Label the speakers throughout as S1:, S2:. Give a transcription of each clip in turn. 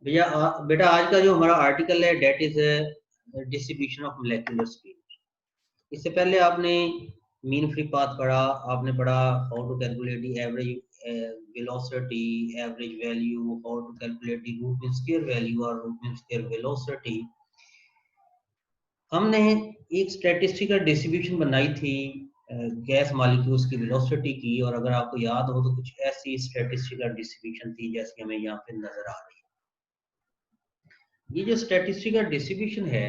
S1: बेटा आज का जो हमारा आर्टिकल है that is distribution of molecular speed. इससे पहले आपने मीन फ्री पाथ पढ़ा, आपने पढ़ा how to calculate the average velocity, average value, how to calculate the root mean square value और रूट मीन स्क्वायर वेलोसिटी। हमने एक स्टैटिस्टिकल डिस्ट्रीब्यूशन बनाई थी गैस मॉलिक्यूल्स की वेलोसिटी की, और अगर आपको याद हो तो कुछ ऐसी स्टैटिस्टिकल डिस्ट्रीब्यूशन थी जैसे हमें यहाँ पे नजर आ रही है। ये जो स्टैटिस्टिकल डिस्ट्रीब्यूशन है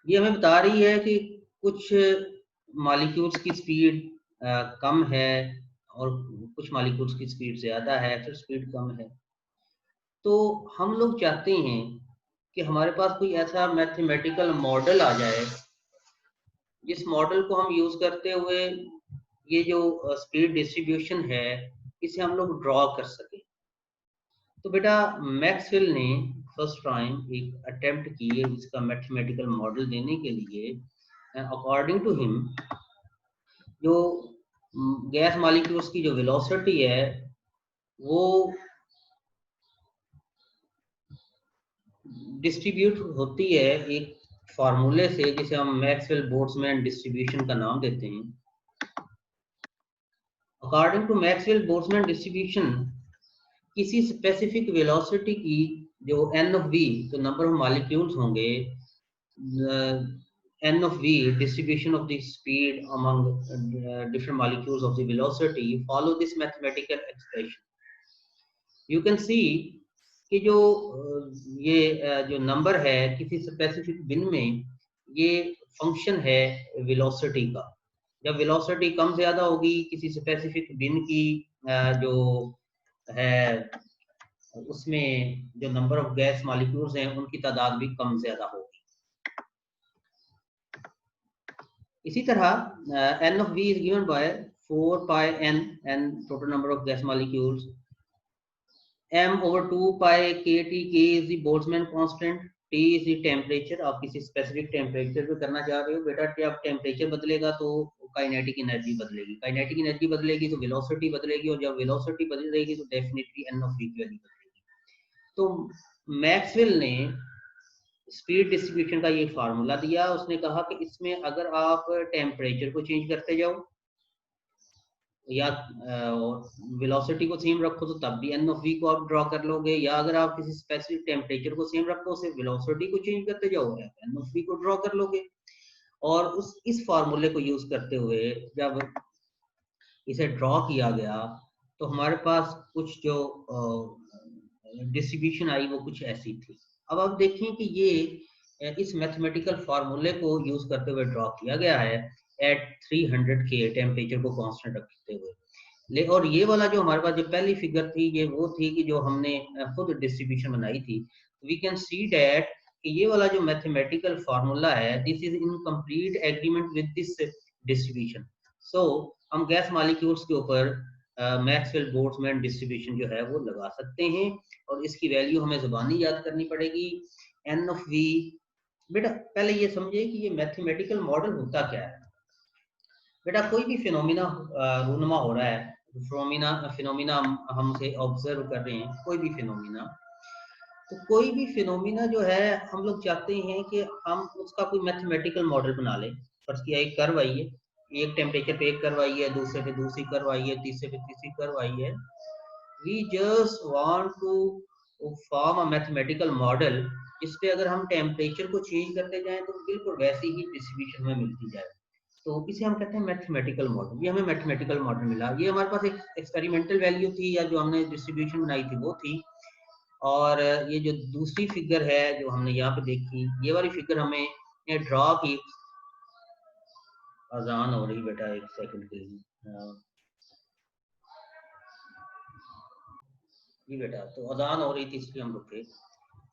S1: ये हमें बता रही है कि कुछ मॉलिक्यूल्स की स्पीड कम है और कुछ मॉलिक्यूल्स की स्पीड ज़्यादा है, फिर स्पीड कम है। तो हम लोग चाहते हैं कि हमारे पास कोई ऐसा मैथमेटिकल मॉडल आ जाए जिस मॉडल को हम यूज़ करते हुए ये जो स्पीड डिस्ट्रीब्यूशन है इसे हम लोग ड्रॉ कर सकें। तो बेटा मैक्सवेल ने फर्स्ट टाइम एक अटेम्प्ट की है इसका मैथमेटिकल मॉडल देने के लिए। अकॉर्डिंग टू हिम जो गैस मॉलिक्यूल्स की जो वेलोसिटी है वो डिस्ट्रीब्यूट होती है एक फार्मूले से जिसे हम मैक्सवेल बोल्ट्जमैन डिस्ट्रीब्यूशन का नाम देते हैं। According to Maxwell Boltzmann distribution किसी स्पेसिफिक वेलोसिटी की जो एन ऑफ वी, जो नंबर ऑफ मॉलिक्यूल्स होंगे, n of v distribution of the speed among different molecules of the velocity follow this mathematical expression. You can see कि जो ये जो number है किसी स्पेसिफिक बिन में ये फंक्शन है वेलोसिटी का। जब वेलोसिटी कम ज्यादा होगी किसी स्पेसिफिक बिन की जो है उसमें जो नंबर ऑफ गैस मॉलिक्यूल्स हैं उनकी तादाद भी कम ज्यादा होगी। इसी तरह n of v is given by 4 pi n, total number of gas molecules, m over 2 pi kt, k is the Boltzmann constant, T is the temperature। आप किसी स्पेसिफिक टेम्परेचर पे करना चाह रहे हो बेटा, जब टेम्परेचर बदलेगा तो काइनेटिक एनर्जी बदलेगी, काइनेटिक एनर्जी बदलेगी तो वेलोसिटी बदलेगी, और जब वेलोसिटी बदलेगी तो डेफिनेटली n of v की वैल्यू बदलेगी। तो मैक्सवेल ने स्पीड डिस्ट्रीब्यूशन का ये फार्मूला दिया। उसने कहा कि इसमें अगर आप टेम्परेचर को चेंज करते जाओ या वेलोसिटी को सेम रखो तो तब भी एन ऑफ वी को आप ड्रॉ कर लोगे, या अगर आप किसी स्पेसिफिक टेम्परेचर को सेम रखो उसे वेलोसिटी को चेंज करते जाओ एन ऑफ वी को ड्रॉ कर लोगे। और उस इस फार्मूले को यूज करते हुए जब इसे ड्रॉ किया गया तो हमारे पास कुछ जो डिस्ट्रीब्यूशन आई वो कुछ ऐसी थी। अब आप देखें कि ये इस मैथमेटिकल फार्मूले को यूज करते हुए ड्रॉ किया गया है एट 300 के टेम्परेचर को कांस्टेंट रखते हुए। और ये वाला जो हमारे पास जो पहली फिगर थी ये वो थी कि जो हमने खुद डिस्ट्रीब्यूशन बनाई थी। वी कैन सी डैट कि ये वाला जो मैथमेटिकल फार्मूला है this is in complete agreement with this distribution. So हम गैस मॉलिक्यूल्स के ऊपर मैक्सवेल बोल्ट्जमैन डिस्ट्रीब्यूशन जो है वो लगा सकते हैं, और इसकी वैल्यू हमें जुबानी याद करनी पड़ेगी एन ऑफ वी। बेटा पहले ये समझे कि ये मैथमेटिकल मॉडल होता क्या है। बेटा कोई भी फिनोमिना रूनुमा हो रहा है, फिनोमिना हम उसे ऑब्जर्व कर रहे हैं, कोई भी फिनोमिना, तो कोई भी फिनोमिना जो है हम लोग चाहते हैं कि हम उसका कोई मैथमेटिकल मॉडल बना लें। फर्स्ट किया एक कर्व आई है, एक टेम्परेचर पे एक कर्व आई है, दूसरे पे दूसरी कर्व आई है, तीसरे पे तीसरी कर्व आई है। We just want to form a mathematical model जिस पे अगर हम टेम्परेचर को चेंज करते जाएं तो बिल्कुल वैसी ही डिस्ट्रीब्यूशन में मिलती जाए। तो इसे हम कहते हैं मैथमेटिकल मॉडल। ये हमें मैथमेटिकल मॉडल मिला। ये हमारे पास एक एक्सपेरिमेंटल वैल्यू थी या जो हमने डिस्ट्रीब्यूशन बनाई थी वो थी। और ये जो दूसरी फिगर है जो हमने यहाँ पे देखी, ये वाली फिगर हमें ड्रॉ की। अजान हो रही बेटा, एक सेकंड के लिए। जी बेटा, तो अजान हो रही थी इसलिए हम रुके।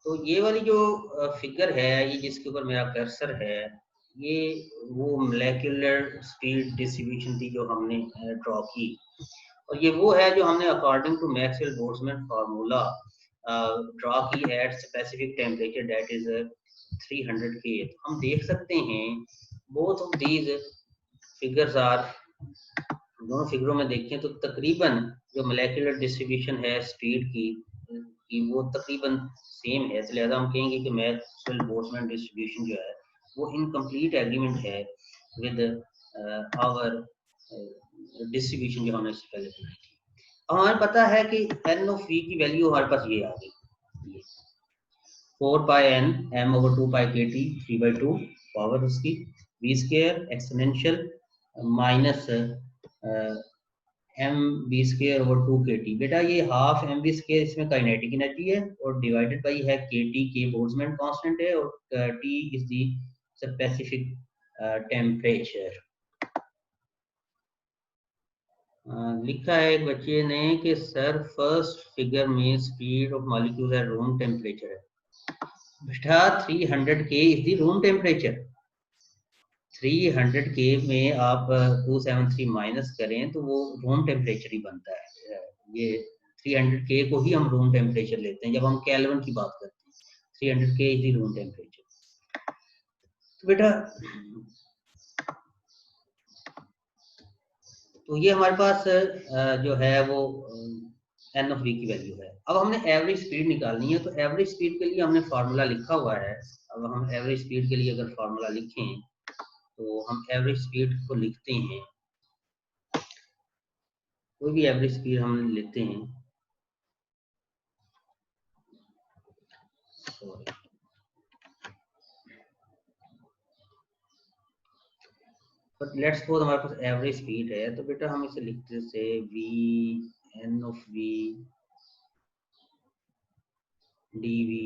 S1: तो ये वाली जो फिगर है ये जिसके ऊपर मेरा कर्सर है ये वो मोलेकुलर स्पीड डिस्ट्रीब्यूशन थी जो हमने ड्रॉ की। और ये वो है जो हमने according to Maxwell Boltzmann formula draw की at specific temperature that is 300 K. हम देख सकते हैं both of these figures are, दोनों फिगरों में देखें तो तकरीबन जो मोलेकुलर डिस्ट्रीब्यूशन है स्पीड की कि वो तकरीबन सेम है, इसलिए हम कहेंगे कि मैक्सवेल बोल्ट्जमैन डिस्ट्रीब्यूशन जो है वो इनकम्प्लीट एग्रीमेंट है विद आवर डिस्ट्रीब्यूशन जो हमने इससे पहले पढ़ी थी। अब हमें पता है कि एन ऑफ वी की वैल्यू हमारे पास ये आ गई, 4 pi n m over 2 pi k T 3/2 power उसकी v square exponential minus m b square over 2 k T. बेटा ये हाफ एम बी स्क्वायर इसमें काइनेटिक एनर्जी है और डिवाइडेड बाई है के टी, के बोल्ट्जमैन कांस्टेंट है, और T is the specific temperature. लिखा है एक बच्चे ने कि सर फर्स्ट फिगर में स्पीड ऑफ मॉलिक्यूल है रूम टेम्परेचर है। बेटा 300 K is the room temperature. 300 K में आप 273 माइनस करें तो वो रूम टेम्परेचर ही बनता है। ये 300 K को ही हम रूम टेम्परेचर लेते हैं जब हम केल्विन की बात करते हैं। 300 K is the room temperature. तो बेटा तो ये हमारे पास जो है वो एन ऑफ वी की वैल्यू है। अब हमने एवरेज स्पीड निकालनी है, तो एवरेज स्पीड के लिए हमने फार्मूला लिखा हुआ है। अब हम एवरेज स्पीड के लिए अगर फार्मूला लिखें तो हम एवरेज स्पीड को लिखते हैं, कोई भी एवरेज स्पीड हम लेते हैं, बट लेट्स सपोज हमारे पास एवरेज स्पीड है, तो बेटा हम इसे लिखते से v n of we D v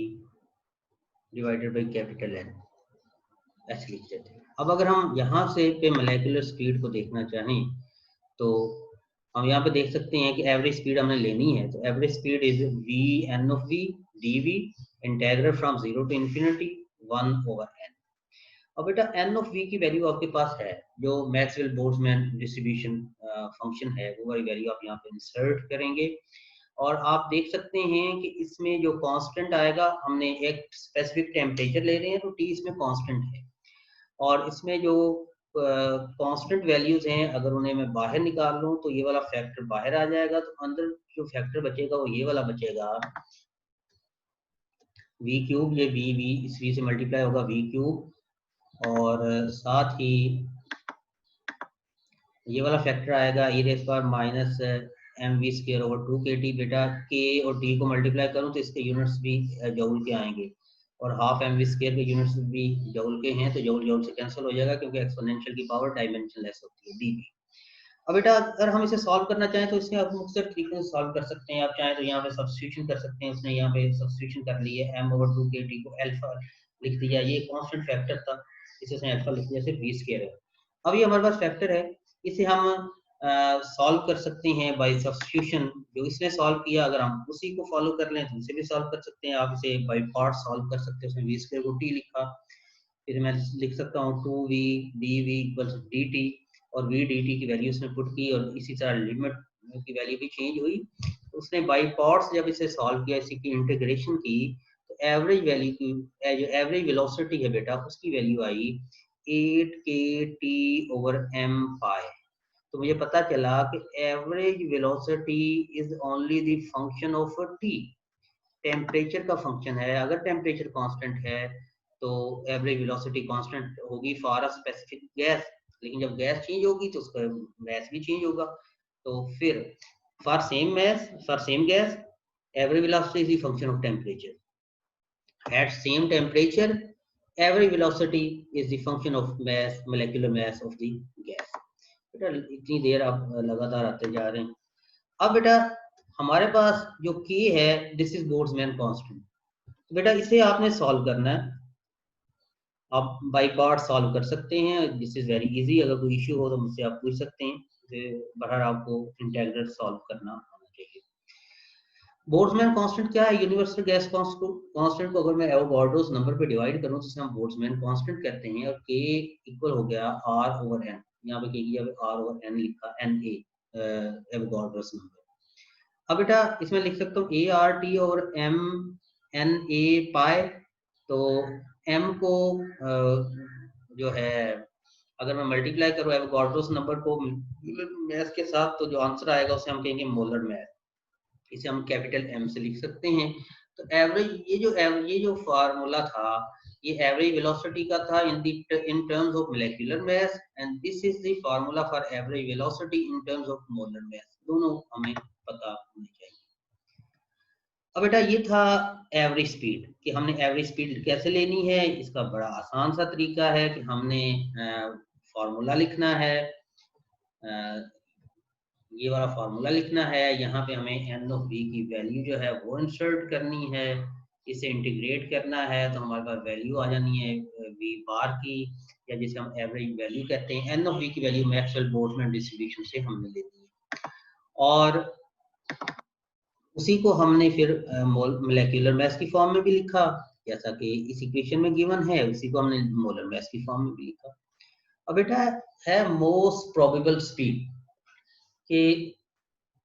S1: divided by capital N, ऐसे लिख देते हैं। अब अगर हम यहाँ से पे मोलेकुलर स्पीड को देखना चाहें तो हम यहाँ पे देख सकते हैं कि एवरेज स्पीड हमने लेनी है, तो average speed is v n of we D v integral from 0 to infinity 1 over N. और बेटा एन ऑफ वी की वैल्यू आपके पास है, जो मैक्सवेल बोल्ट्जमैन डिस्ट्रीब्यूशन फंक्शन है वो वाली वैल्यू आप यहाँ पे इंसर्ट करेंगे और आप देख सकते हैं कि इसमें जो कांस्टेंट आएगा, हमने एक स्पेसिफिक टेम्परेचर ले रहे हैं तो टी इसमें कांस्टेंट है, और इसमें जो कांस्टेंट वैल्यूज हैं अगर उन्हें मैं बाहर निकाल लूं तो ये वाला फैक्टर बाहर आ जाएगा, तो अंदर जो फैक्टर बचेगा वो ये वाला बचेगा वी क्यूब, ये वी इस वी से मल्टीप्लाई होगा वी क्यूब, और साथ ही ये वाला फैक्टर आएगा e raise power minus m v square over 2 k T. बेटा के और टी को मल्टीप्लाई करूं तो इसके यूनिट्स भी जूल के आएंगे, और हाफ एम वी स्क्वायर के यूनिट्स भी जूल के हैं, तो जूल से कैंसिल हो जाएगा क्योंकि एक्सपोनेंशियल की पावर डायमेंशनलेस होती है डी बी। अब बेटा अगर हम इसे सॉल्व करना चाहें तो इसमें आप मुख्तलिफ तरीकों से सॉल्व कर सकते हैं। आप चाहें तो यहाँ पे सब्स्टिट्यूशन कर सकते हैं, उसने यहाँ पे सब्स्टिट्यूशन कर ली है, एम ओवर 2 के टी को अल्फा लिख दिया, ये कांस्टेंट फैक्टर था इसे उसने अल्फा लिख दिया, सिर्फ वी स्क्वायर है। अब ये हमारे पास फैक्टर है, इसे हम सॉल्व कर सकते हैं बाय सब्स्टिट्यूशन। जो इसने सॉल्व किया अगर हम उसी को फॉलो कर लें तो इसे भी सॉल्व कर सकते हैं। आप इसे बाय पार्ट सॉल्व कर सकते हैं, उसमें वी स्क्वायर को टी लिखा, फिर मैं लिख सकता हूँ 2v dv इक्वल्स dt, और v dt की वैल्यू उसने पुट की और इसी तरह लिमिट की वैल्यू भी चेंज हुई। तो उसने बाई पार्ट्स जब इसे सॉल्व किया, इसी की इंटीग्रेशन की, तो एवरेज वैल्यू की जो एवरेज वेलोसिटी है बेटा उसकी वैल्यू आई 8kt ओवर m पाई। तो मुझे पता चला कि average velocity is only the function of t, temperature का फंक्शन है। अगर टेम्परेचर कांस्टेंट है तो एवरेज वेलोसिटी कांस्टेंट होगी फॉर अ स्पेसिफिक गैस, लेकिन जब गैस चेंज होगी तो उसका मास भी चेंज होगा। तो फिर for same mass for same gas average velocity is the function of temperature. At same temperature average velocity is the function of mass, molecular mass of the gas. बेटा इतनी देर आप लगातार आते जा रहे हैं। अब बेटा हमारे पास जो की है दिस इज बोल्ट्जमैन कांस्टेंट, तो बेटा इसे आपने सॉल्व करना है। आप बाई पार्ट सॉल्व कर सकते हैं, दिस इज वेरी इजी। अगर कोई इश्यू हो तो मुझसे आप पूछ सकते हैं, बहर आपको इंटीग्रल सॉल्व करना आना चाहिए। बोल्ट्जमैन कांस्टेंट क्या है? यूनिवर्सल गैस कांस्टेंट को अगर मैं एवोगाड्रोस नंबर पे डिवाइड करूं तो इसे हम बोल्ट्जमैन कांस्टेंट कहते हैं, और के इक्वल हो गया आर ओवर एन, यहाँ पे के की जगह आर ओवर एन लिखा, एन ए एवोगाड्रोस नंबर। अब बेटा इसमें लिख सकता हूँ A R T over M N A pi. तो m को जो है अगर मैं मल्टीप्लाई करूँ एवोगाड्रोस नंबर को मास के साथ, तो जो आंसर आएगा उसे हम कहेंगे मोलर मास। इसे हम कैपिटल M से लिख सकते हैं। तो एवरेज, ये जो फार्मूला था, ये एवरेज वेलोसिटी का था in terms of molecular mass, and this is the formula for average velocity in terms of molar mass. दोनों हमें पता होनी चाहिए। अब बेटा ये था एवरेज स्पीड, कि हमने एवरेज स्पीड कैसे लेनी है। इसका बड़ा आसान सा तरीका है कि हमने फार्मूला लिखना है, ये वाला फार्मूला लिखना है। यहाँ पे हमें एन ऑफ वी की वैल्यू जो है वो इंसर्ट करनी है, इसे इंटीग्रेट करना है, तो हमारे पास वैल्यू आ जानी है वी बार की, या जिसे हम एवरेज वैल्यू कहते हैं। एन ऑफ वी की वैल्यू मैक्सवेल बोल्ट्जमैन डिस्ट्रीब्यूशन से हमने ले ली है, और उसी को हमने फिर मोलेकुलर मास की फॉर्म में भी लिखा, जैसा कि इस इक्वेशन में गिवन है। उसी को हमने मोलर मास की फॉर्म में भी लिखा। अब बेटा है मोस्ट प्रोबेबल स्पीड, कि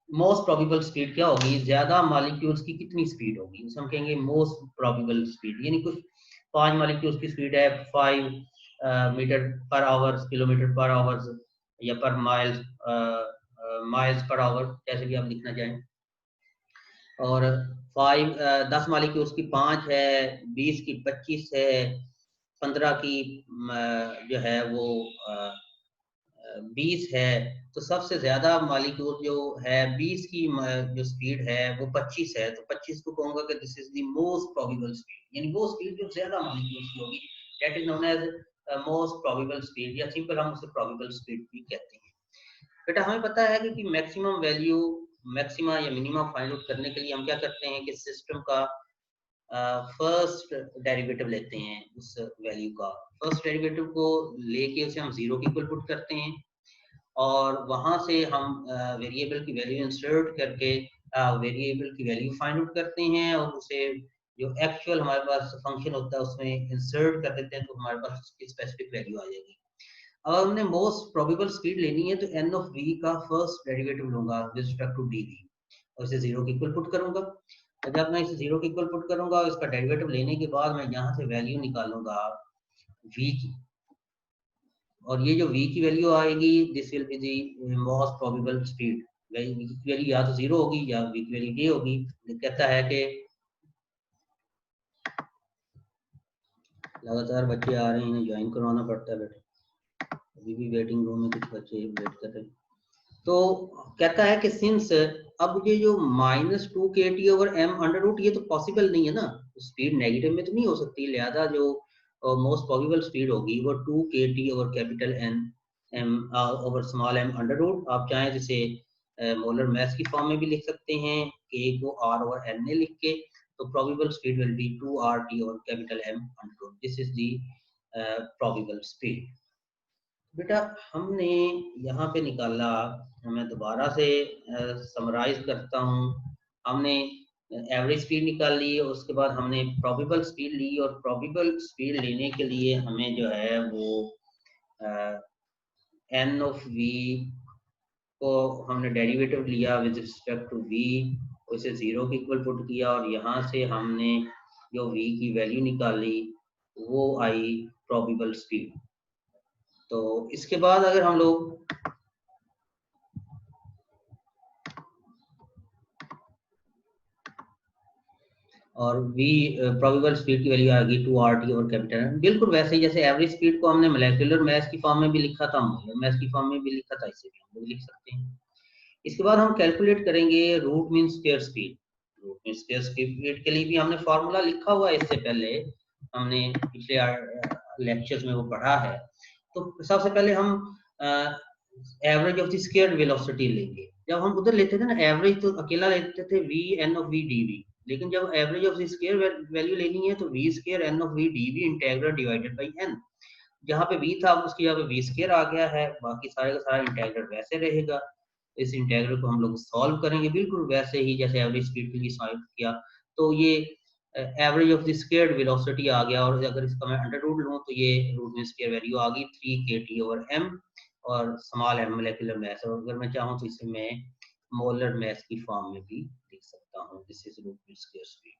S1: मोस्ट प्रोबेबल स्पीड क्या होगी, ज्यादा मॉलिक्यूल्स की कितनी स्पीड होगी, उसे हम कहेंगे मोस्ट प्रोबेबल स्पीड। यानी कुछ 5 मॉलिक्यूल्स की स्पीड है 5 metre per hour, kilometre per hour, या पर माइल्स पर आवर, जैसे भी आप लिखना चाहें। और 10 मॉलिक्यूल्स की 5 है, 20 की 25 है, 15 की जो है वो 20 है। तो सबसे ज्यादा मॉलिक्यूल जो है 20 की जो स्पीड है वो 25 है, तो 25 को कहूंगा कि this is the most probable speed, यानी वो स्पीड जो ज्यादा मॉलिक्यूल्स की होगी, that is known as most probable speed, या सिंपल हम उसे प्रोबेबल स्पीड भी कहते हैं। बेटा हमें पता है कि मैक्सिमम वैल्यू, मैक्सिमा या मिनिमा फाइंड आउट करने के लिए हम क्या करते हैं कि सिस्टम का फर्स्ट डेरिवेटिव लेते हैं। उस वैल्यू का फर्स्ट डेरिवेटिव को लेके उसे हम जीरो की इक्वल पुट करते हैं, और वहां से हम वेरिएबल की वैल्यू इंसर्ट करके वेरिएबल की वैल्यू फाइंड आउट करते हैं, और उसे जो एक्चुअल हमारे पास फंक्शन होता है उसमें इंसर्ट कर देते हैं, तो हमारे पास उसकी स्पेसिफिक वैल्यू आ जाएगी। अब हमने मोस्ट प्रोबेबल स्पीड लेनी है, तो एन ऑफ वी का फर्स्ट डेरिवेटिव लूंगा with respect to d v, और इसे जीरो की इक्वल पुट करूंगा। और जब मैं इसे जीरो की इक्वल पुट करूंगा, और इसका डेरिवेटिव लेने के बाद मैं यहाँ से वैल्यू निकालूंगा वी की, और ये जो v की वैल्यू आएगी, this will be the most probable speed. v की वैल्यू या तो जीरो होगी या v की वैल्यू ये होगी। कहता है कि लगातार बच्चे आ रहे हैं, इन्हें ज्वाइन करवाना पड़ता है बेटे, अभी भी वेटिंग रूम में कुछ बच्चे वेट कर रहे हैं। तो कहता है कि सिंस, अब ये जो -2 kT/m अंडर रूट, ये तो पॉसिबल नहीं है ना, स्पीड नेगेटिव में तो नहीं हो सकती, लिहाजा जो मोस्ट प्रोबेबल स्पीड होगी वो 2 kT/m/स्मॉल m अंडर रूट। आप चाहें जिसे मोलर मास की फॉर्म में भी लिख सकते हैं, k को r/n ने लिख के, तो probable speed will be 2 RT/M under root. This is the probable speed. बेटा हमने यहाँ पे निकाला, मैं दोबारा से समराइज करता हूँ। हमने एवरेज स्पीड निकाल ली, उसके बाद हमने प्रोबेबल स्पीड ली, और प्रोबेबल स्पीड लेने के लिए हमें जो है वो एन ऑफ वी को हमने डेरिवेटिव लिया विद रिस्पेक्ट टू वी, उसे जीरो की इक्वल पुट किया, और यहाँ से हमने जो वी की वैल्यू निकाली वो आई प्रोबेबल स्पीड। तो इसके बाद अगर हम लोग और v प्रोबेबल स्पीड की वैल्यू आ गई 2 RT और कैपिटल, बिल्कुल वैसे ही जैसे एवरेज स्पीड को हमने मोलेकुलर मास की फॉर्म में भी लिखा था, मोलर मास की फॉर्म में भी लिखा था, इसे भी हम लोग लिख सकते हैं। इसके बाद हम कैलकुलेट करेंगे root mean square speed. Root mean square speed के लिए भी हमने फार्मूला लिखा हुआ है, इससे पहले हमने पिछले लेक्चर्स में वो पढ़ा है। तो सबसे पहले हम average of the squared velocity लेंगे। जब हम उधर लेते थे ना एवरेज, तो अकेला लेते थे v n of v dv, लेकिन जब average of the square value लेनी है तो v square n of v dv integral divided bye n। जहाँ पे v था उसकी जगह पे v स्क्वायर आ गया है, बाकी सारे का सारा इंटीग्रल वैसे रहेगा। इस इंटीग्रल को हम लोग सॉल्व करेंगे बिल्कुल वैसे ही जैसे एवरेज स्पीड के लिए सॉल्व किया। तो ये average of the squared velocity आ गया, और अगर इसका मैं अंडर रूट लूँ तो ये रूट में स्क्वायर वैल्यू आ गई 3 kT/m, और स्मॉल m मोलेकुलर मास, और अगर मैं चाहूँ तो इसे मैं मोलर मास की फॉर्म में भी लिख सकता हूँ। दिस इज रूट में स्क्वायर स्पीड।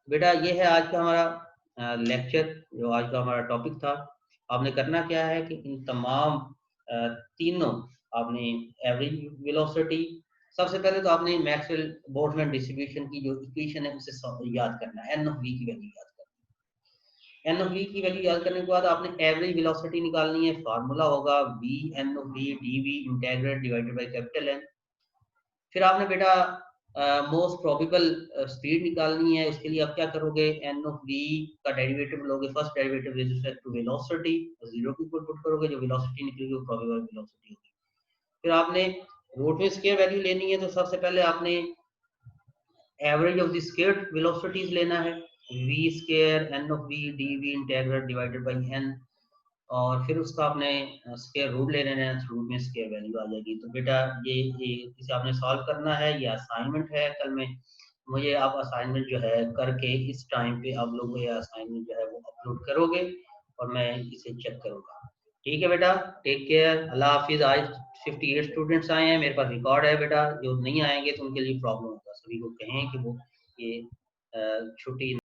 S1: बेटा ये है आज का हमारा लेक्चर, जो आज का हमारा टॉपिक था। आपने करना क्या है कि इन तमाम तीनों, आपने एवरेज वेलोसिटी, सबसे पहले तो आपने मैक्सवेल बोल्ट्जमैन डिस्ट्रीब्यूशन की जो इक्वेशन है उसे याद करना है, एन ऑफ वी की वैल्यू याद करनी है। एन ऑफ वी की वैल्यू याद करने के बाद आपने एवरेज वेलोसिटी निकालनी है, फार्मूला होगा v n of we D we integral divided by capital N. फिर आपने बेटा मोस्ट प्रोबेबल स्पीड निकालनी है। उसके लिए आप क्या करोगे, एन ऑफ वी का डेरिवेटिव लोगे, first derivative with respect to velocity, zero की पुट करोगे, जो वेलोसिटी निकलेगी वो प्रोबेबल वेलोसिटी होगी। फिर आपने रूट में स्क्वायर वैल्यू लेनी है, तो सबसे पहले आपने average of the square velocities लेना है, V square N of we D we integral divided by N, और फिर उसका आपने स्क्वायर रूट ले लेना है, रूट में स्क्वायर वैल्यू आ जाएगी। तो बेटा ये इसे आपने सॉल्व करना है, ये असाइनमेंट है कल में, मुझे आप असाइनमेंट जो है करके इस टाइम पे आप लोग ये असाइनमेंट जो है वो अपलोड करोगे और मैं इसे चेक करूंगा। ठीक है बेटा, टेक केयर, अल्लाह हाफिज। आज 58 स्टूडेंट्स आए हैं, मेरे पास रिकॉर्ड है बेटा, जो नहीं आएंगे तो उनके लिए प्रॉब्लम होगा। सभी को कहें कि वो ये छुट्टी